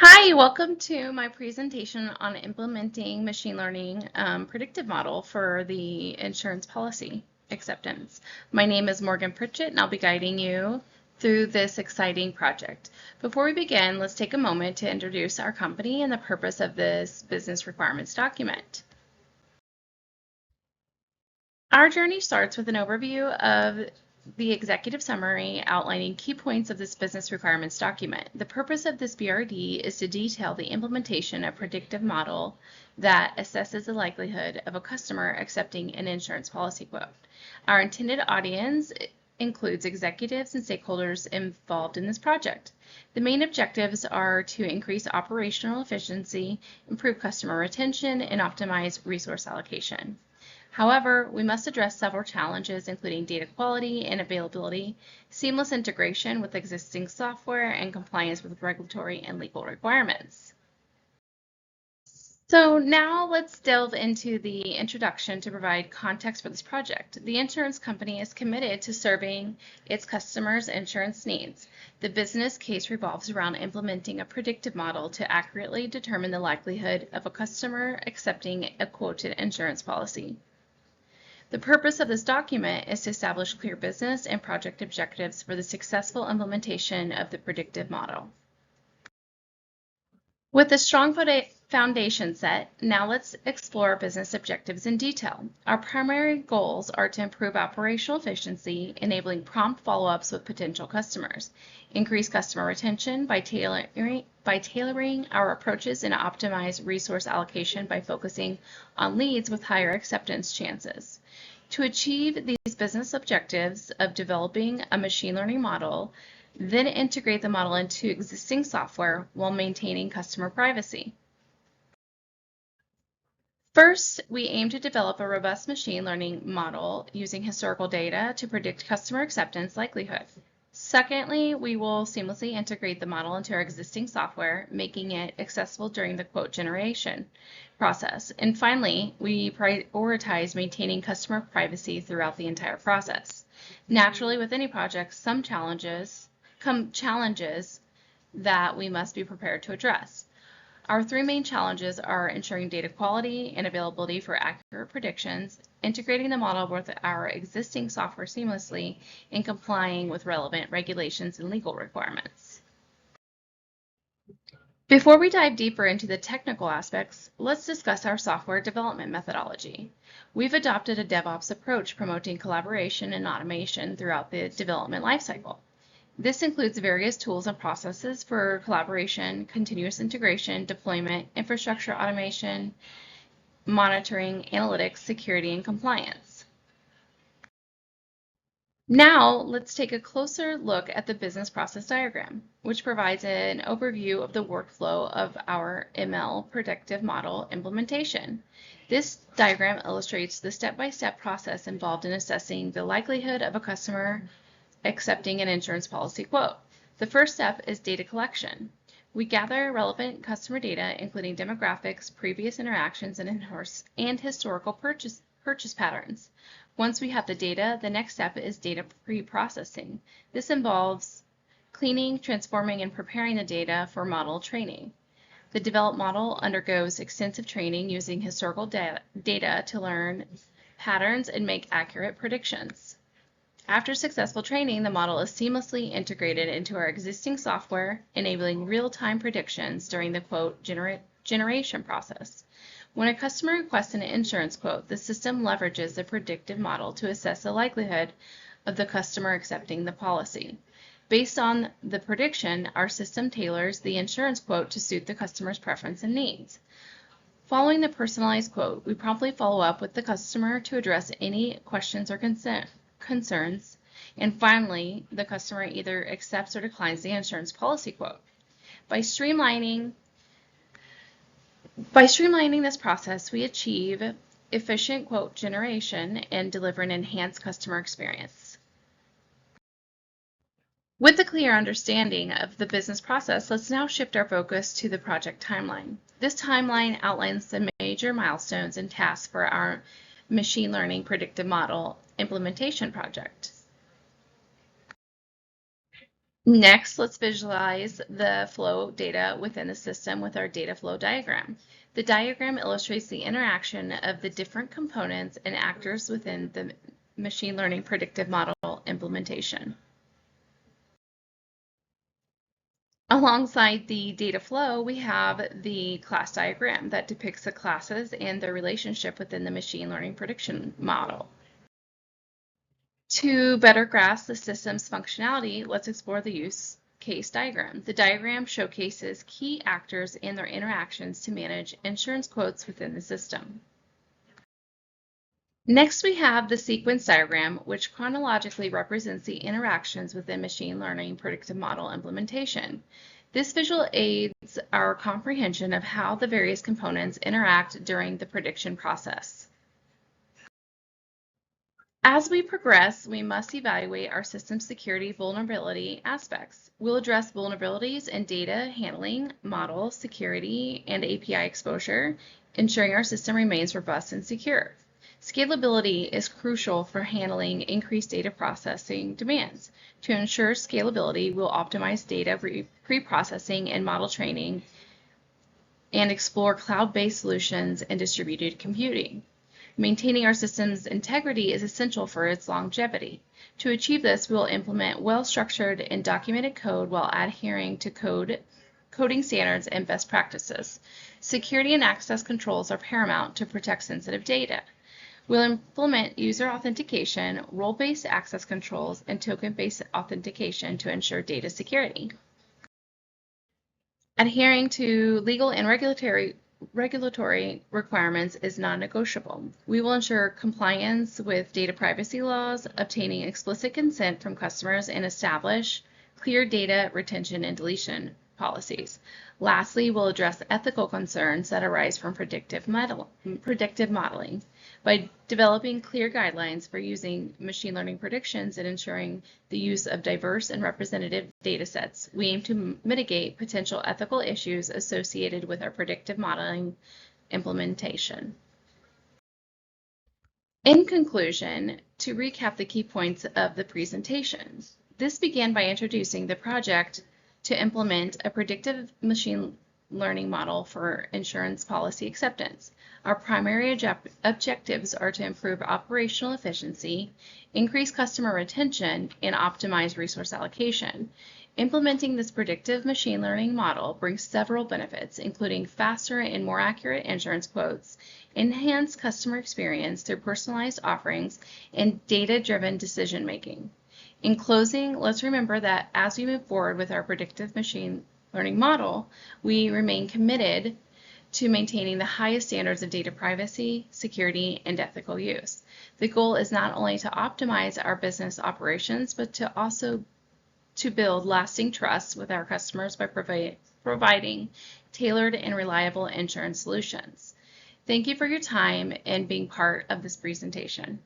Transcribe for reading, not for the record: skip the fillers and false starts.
Hi, welcome to my presentation on implementing machine learning predictive model for the insurance policy acceptance. My name is Morgan Pritchett, and I'll be guiding you through this exciting project. Before we begin, let's take a moment to introduce our company and the purpose of this business requirements document. Our journey starts with an overview of the executive summary outlining key points of this business requirements document. The purpose of this BRD is to detail the implementation of predictive model that assesses the likelihood of a customer accepting an insurance policy quote. Our intended audience includes executives and stakeholders involved in this project. The main objectives are to increase operational efficiency, improve customer retention, and optimize resource allocation. However, we must address several challenges, including data quality and availability, seamless integration with existing software, and compliance with regulatory and legal requirements. So now let's delve into the introduction to provide context for this project. The insurance company is committed to serving its customers' insurance needs. The business case revolves around implementing a predictive model to accurately determine the likelihood of a customer accepting a quoted insurance policy. The purpose of this document is to establish clear business and project objectives for the successful implementation of the predictive model. With a strong foundation set, now let's explore business objectives in detail. Our primary goals are to improve operational efficiency, enabling prompt follow-ups with potential customers, increase customer retention by tailoring our approaches, and optimize resource allocation by focusing on leads with higher acceptance chances. To achieve these business objectives of developing a machine learning model, then integrate the model into existing software while maintaining customer privacy. First, we aim to develop a robust machine learning model using historical data to predict customer acceptance likelihood. Secondly, we will seamlessly integrate the model into our existing software, making it accessible during the quote generation process. And finally, we prioritize maintaining customer privacy throughout the entire process. Naturally, with any project, come challenges that we must be prepared to address. Our three main challenges are ensuring data quality and availability for accurate predictions, integrating the model with our existing software seamlessly, and complying with relevant regulations and legal requirements. Before we dive deeper into the technical aspects, let's discuss our software development methodology. We've adopted a DevOps approach promoting collaboration and automation throughout the development lifecycle. This includes various tools and processes for collaboration, continuous integration, deployment, infrastructure automation, monitoring, analytics, security, and compliance. Now, let's take a closer look at the business process diagram, which provides an overview of the workflow of our ML predictive model implementation. This diagram illustrates the step-by-step process involved in assessing the likelihood of a customer accepting an insurance policy quote. The first step is data collection. We gather relevant customer data, including demographics, previous interactions, and historical purchase patterns. Once we have the data, the next step is data pre-processing. This involves cleaning, transforming, and preparing the data for model training. The developed model undergoes extensive training using historical data to learn patterns and make accurate predictions. After successful training, the model is seamlessly integrated into our existing software, enabling real-time predictions during the quote generation process. When a customer requests an insurance quote, the system leverages the predictive model to assess the likelihood of the customer accepting the policy. Based on the prediction, our system tailors the insurance quote to suit the customer's preference and needs. Following the personalized quote, we promptly follow up with the customer to address any questions or concerns, and finally, the customer either accepts or declines the insurance policy quote. By streamlining this process, we achieve efficient quote generation and deliver an enhanced customer experience. With a clear understanding of the business process, let's now shift our focus to the project timeline. This timeline outlines the major milestones and tasks for our machine learning predictive model implementation project. Next, let's visualize the flow data within the system with our data flow diagram. The diagram illustrates the interaction of the different components and actors within the machine learning predictive model implementation. Alongside the data flow, we have the class diagram that depicts the classes and their relationship within the machine learning prediction model. To better grasp the system's functionality, let's explore the use case diagram. The diagram showcases key actors and their interactions to manage insurance quotes within the system. Next, we have the sequence diagram, which chronologically represents the interactions within machine learning predictive model implementation. This visual aids our comprehension of how the various components interact during the prediction process. As we progress, we must evaluate our system security vulnerability aspects. We'll address vulnerabilities in data handling, model security, and API exposure, ensuring our system remains robust and secure. Scalability is crucial for handling increased data processing demands. To ensure scalability, we'll optimize data pre-processing and model training and explore cloud-based solutions and distributed computing. Maintaining our system's integrity is essential for its longevity. To achieve this, we will implement well-structured and documented code while adhering to coding standards and best practices. Security and access controls are paramount to protect sensitive data. We'll implement user authentication, role-based access controls, and token-based authentication to ensure data security. Adhering to legal and regulatory requirements is non-negotiable. We will ensure compliance with data privacy laws, obtaining explicit consent from customers, and establish clear data retention and deletion policies. Lastly, we'll address ethical concerns that arise from predictive modeling. By developing clear guidelines for using machine learning predictions and ensuring the use of diverse and representative data sets, we aim to mitigate potential ethical issues associated with our predictive modeling implementation. In conclusion, to recap the key points of the presentation, this began by introducing the project to implement a predictive machine learning model for insurance policy acceptance. Our primary objectives are to improve operational efficiency, increase customer retention, and optimize resource allocation. Implementing this predictive machine learning model brings several benefits, including faster and more accurate insurance quotes, enhanced customer experience through personalized offerings, and data-driven decision-making. In closing, let's remember that as we move forward with our predictive machine learning model, we remain committed to maintaining the highest standards of data privacy, security, and ethical use. The goal is not only to optimize our business operations, but to also build lasting trust with our customers by providing tailored and reliable insurance solutions. Thank you for your time and being part of this presentation.